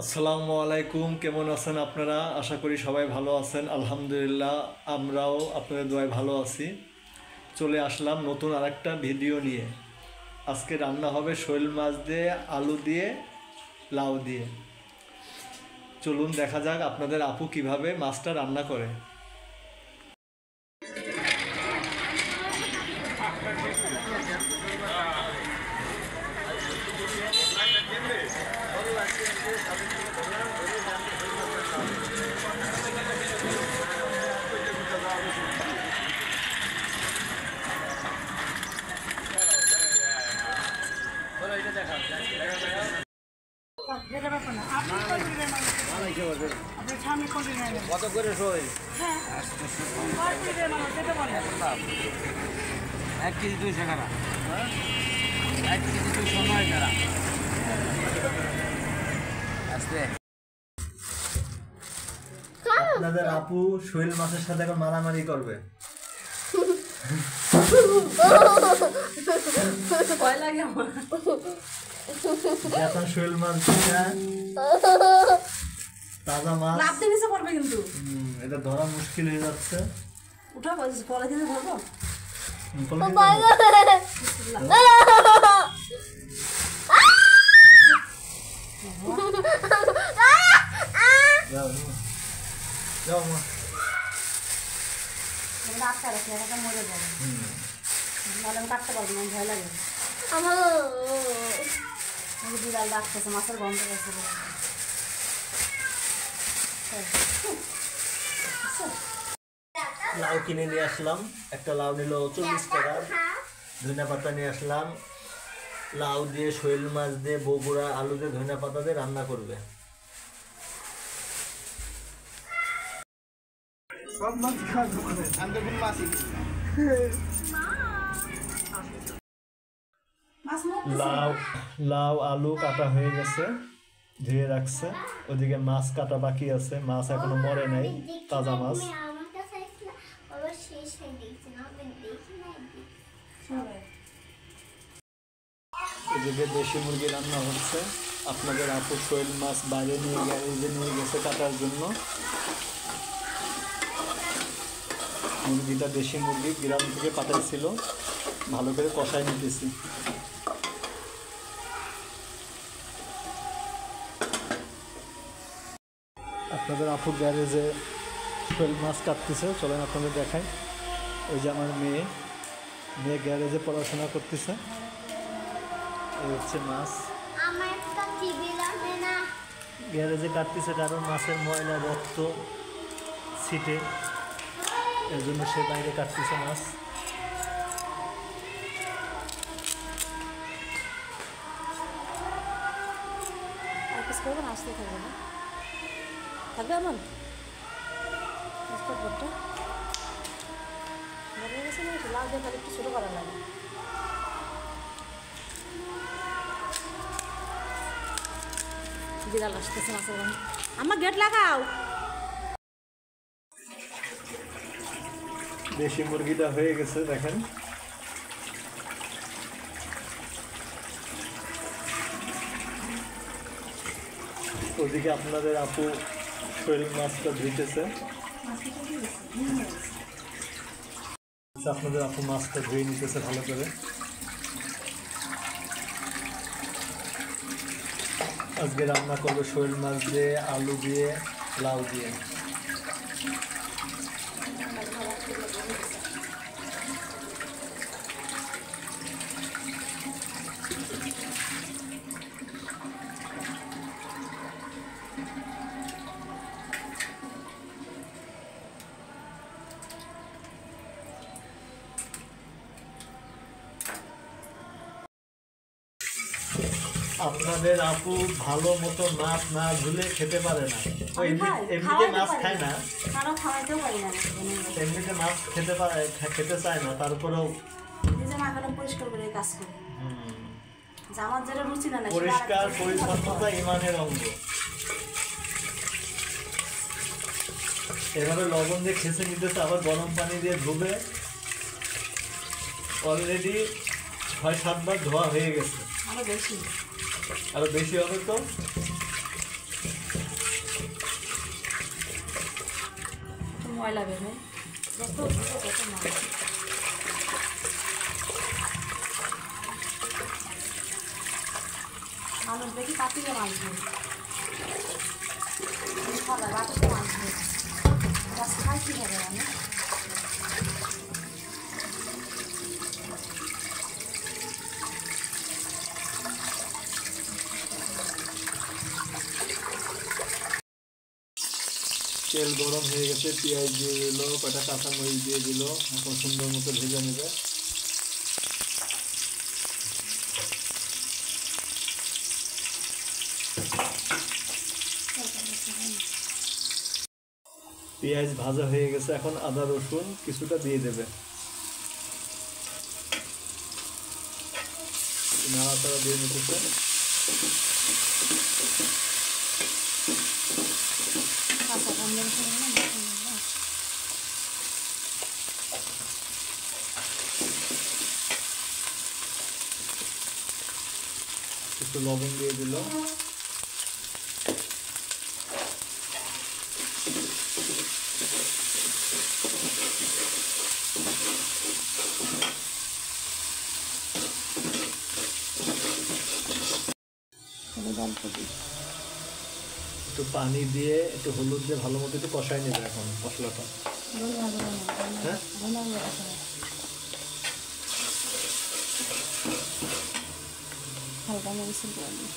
আসসালামু আলাইকুম, কেমন আছেন আপনারা? আশা করি সবাই ভালো আছেন। আলহামদুলিল্লাহ, আমরাও আপনাদের দোয়ায় ভালো আছি। চলে আসলাম নতুন আরেকটা ভিডিও নিয়ে। আজকে রান্না হবে শোল মাছ দিয়ে, আলু দিয়ে, লাউ দিয়ে। চলুন দেখা যাক আপনাদের আপু কিভাবে মাছটা রান্না করে। কত করে সই? 1 কেজি 200 টাকা। 1 কেজি 209 টাকা। আস্তে আপনাদের আপু শোল মাছের সাথে এখন মারামারি করবে। ভয় লাগে আমার। এখন শোল মাছ তাজা মাছ, লাভ দিয়ে নিচে পড়বে কিন্তু। এটা ধরা মুশকিল হয়ে যাচ্ছে। উঠা কলা দিয়ে ধরবো। যাও মা। আটকা রাখলে এটা মরে যাবে। নাহলে আমি কাটতে পারবো না, ভয় লাগে। বিড়াল ডাকতেছে, মাছের গন্ধ গেছে। লাউ কিনে নিয়ে আসলাম, একটা লাউ নিল 40 টাকা। ধনিয়া পাতা নিয়ে আসলাম, লাউ দিয়ে, শোল মাছ দিয়ে, বগুড়া আলু দিয়ে, ধনিয়া পাতা দিয়ে রান্না করবে। লাউ লাউ আলু কাটা হয়ে গেছে, ধুয়ে রাখছে। ওদিকে মাছ কাটা বাকি আছে, মাছ এখনো মরে নাই, তাজা মাছ। এদিকে দেশি মুরগি রান্না হচ্ছে। আপনাদের আপু শোল মাছ বাইরে নিয়ে গেছে কাটার জন্য। মুরগিটা দেশি মুরগি, গ্রাম থেকে পাঠাইছিল, ভালো করে কষাই নিতেছি। আপনাদের আপু গ্যারেজে শোল মাছ কাটতেছে, চলেন আপনাদের দেখাই। ওই যে আমার মেয়ে গ্যারেজে পড়াশোনা করতেছে। এই হচ্ছে মাছ, গ্যারেজে কাটতেছে কারণ মাছের ময়লা রক্ত ছিটে, এর জন্য সে বাইরে কাটতেছে মাছ। আসতে থাকবে না, থাকবে এমন লাউ দিয়ে একটু ছোটো করা লাগে। বিড়াল আসতেছে মাছের গন্ধ। আমার গেট লাগাও। দেশি মুরগিটা হয়ে গেছে, দেখেন। ওদিকে আপনাদের আপু শোল মাছটা ধুইতেছে। আপনাদের আপু মাছটা ধুয়ে নিতেছে ভালো করে। আজকে রান্না করবো শোল মাছ দিয়ে, আলু দিয়ে, লাউ দিয়ে। আপনাদের আপু ভালো মতো মাছ না ধুলে খেতে পারে না। এমনিতে মাছ খায় না, এমনিতে মাছ খেতে চায় না, তারপরেও পরিষ্কার করে কাজ করে। আমার যেটা রুচি না, পরিষ্কার পরিচ্ছন্নতা ইমানের অঙ্গ। এভাবে লবণ দিয়ে খেসে নিতেছে, আবার গরম পানি দিয়ে ধুবে। অলরেডি 6-7 বার ধোয়া হয়ে গেছে, আরো বেশি হবে তো। ময়লা বের হয়, দেখো কত মাছ। মানুষ দেখি পাতিলে মাছ ধরে, খাবার বাটিতে মাছ ধরে গাছ খাই কীভাবে আমি। তেল গরম হয়ে গেছে, পেঁয়াজ দিয়ে দিল, কটা কাঁচামরিচ দিয়ে দিল, এখন সুন্দর মতো ভেজে নেবে। পেঁয়াজ ভাজা হয়ে গেছে, এখন আদা রসুন কিছুটা দিয়ে দেবে, নাড়াচাড়া দিয়ে নিতেছে। একটু লবণ দিয়ে দিল, একটু পানি দিয়ে একটু হলুদ দিয়ে ভালো মতো একটু কষাই নেবে এখন মশলাটা। হ্যাঁ, হালকা মরিচের গুঁড়ো দিই।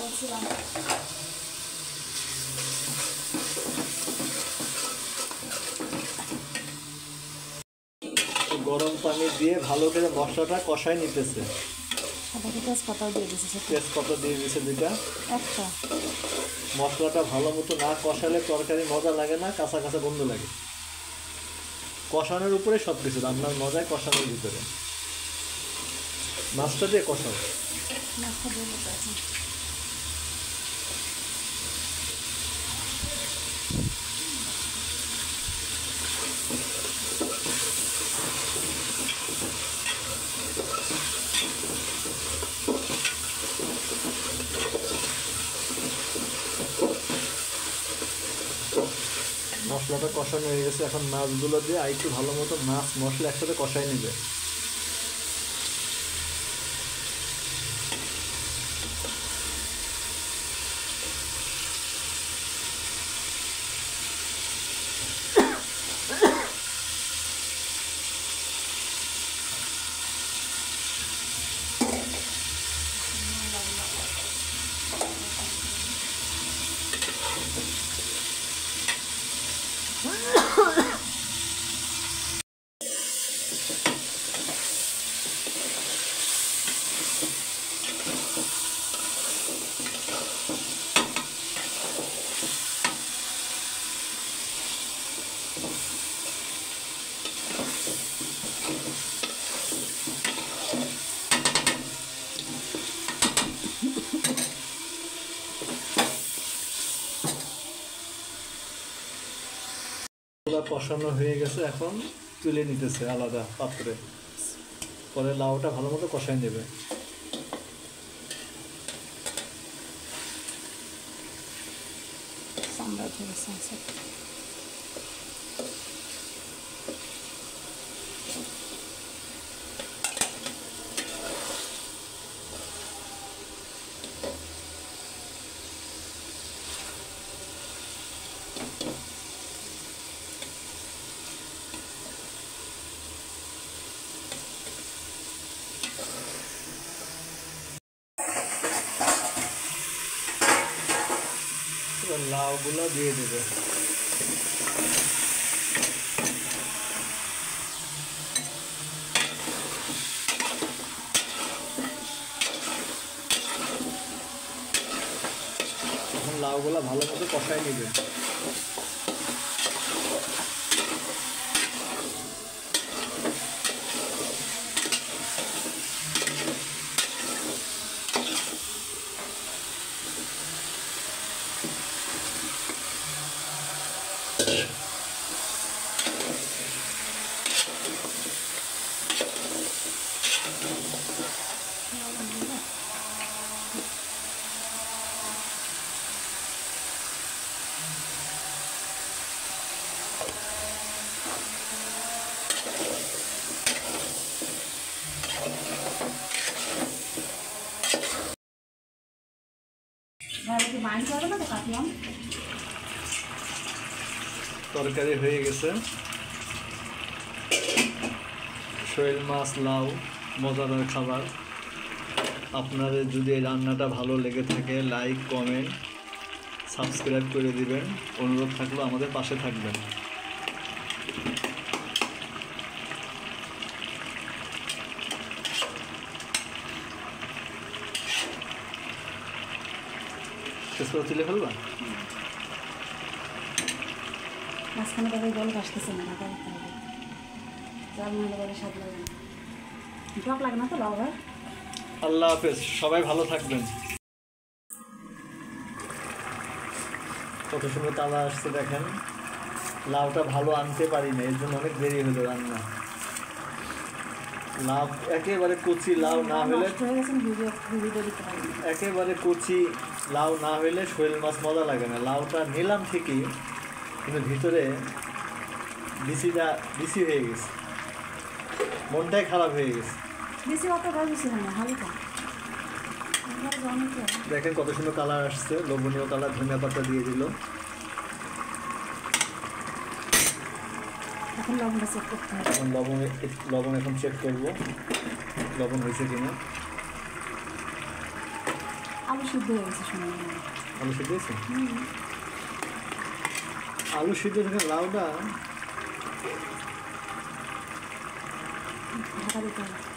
বলছিলাম গরম পানি দিয়ে ভালো করে মশলাটা কষাই নিতেছে। সাথে তেজপাতাও দিয়ে দিয়েছি, তেজপাতা দিয়ে দিয়েছে দুইটা। একটা মশলাটা ভালো মতো না কষালে তরকারি মজা লাগে না, কাঁচা কাঁচা গন্ধ লাগে। কষানোর উপরে সব কিছু, রান্নার মজায় কষানোর ভিতরে। মাছটা দিয়ে কষাও। মাছটা দিয়ে দিতে আছে। মশলাটা কষানো হয়ে গেছে, এখন মাছগুলো দিয়ে আর একটু ভালো মতো মাছ মশলা একসাথে কষাই নেবে। কষানো হয়ে গেছে, এখন তুলে নিতেছে আলাদা পাত্রে, পরে লাউটা ভালো মতো কষাই নেবে। চামড়া ধরেছে আছে। লাউগুলো দিয়ে দেবে। এখন লাউগুলো ভালো মতো কষাই নেবে। কি বাইন্ড করবে না তো কাটলাম। তরকারি হয়ে গেছে। শোল মাছ, লাউ, মজাদার খাবার। আপনাদের যদি এই রান্নাটা ভালো লেগে থাকে লাইক, কমেন্ট, সাবস্ক্রাইব করে দিবেন। অনুরোধ থাকলো আমাদের পাশে থাকবেন। শেষ করে তুলে ফেলবা? মাঝখানে তাদের জল আসতেছে না, না করতে হবে। জল না হলে বলে স্বাদ লাগে না। টক লাগে না তো লাউ ভাই? আল্লাহ হাফেজ, সবাই ভালো থাকবেন। কত সুন্দর তালা আসছে দেখেন। লাউটা ভালো আনতে পারি না, এর জন্য অনেক দেরি হলো রান্না। লাউ একেবারে কচি লাউ না হলে, নষ্ট হয়ে গেছে, ভিডিও দিতে পারি না। একেবারে কচি লাউ না হলে শোল মাছ মজা লাগে না। লাউটা নিলাম ঠিকই, কিন্তু ভিতরে বিসি হয়ে গেছে, মনটাই খারাপ হয়ে গেছে। বেশি অত গাছ বেশি হয় না, হালকা। দেখেন কত সুন্দর কালার আসছে, লোভনীয় কালার। ধনিয়া পাতা দিয়ে দিল। এখন লবণটা চেক করতে হবে। এখন লবণ এখন চেক করবো লবণ হয়েছে কিনা। আলু সিদ্ধ হয়ে গেছে সময়। আলু সিদ্ধ হয়েছে? আলু সিদ্ধ থেকে লাউটা ঢাকা দিতে হবে।